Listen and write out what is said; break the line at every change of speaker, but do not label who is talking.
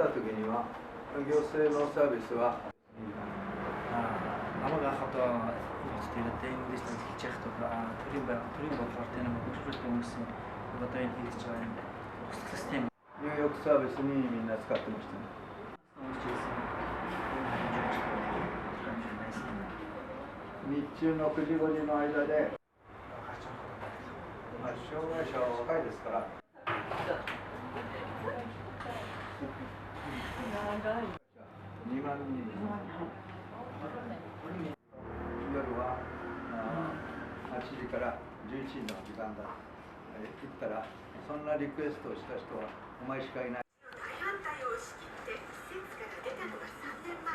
た時には行政のサービスは
Ama għaxħata il-ġtira tajn li stan t-ċeħtu turimba partena ma kux fil komissi batajn il-ġtira sistema
入浴サービスにみんな使ってましたね。日中の9時5時の間で、まあ、障害者は若いですから。2万人です。夜は8時から11時の時間だ。行ったら、そんなリクエストをした人はお前しかいない。
大反対を押し切って施設から出たのが3年前。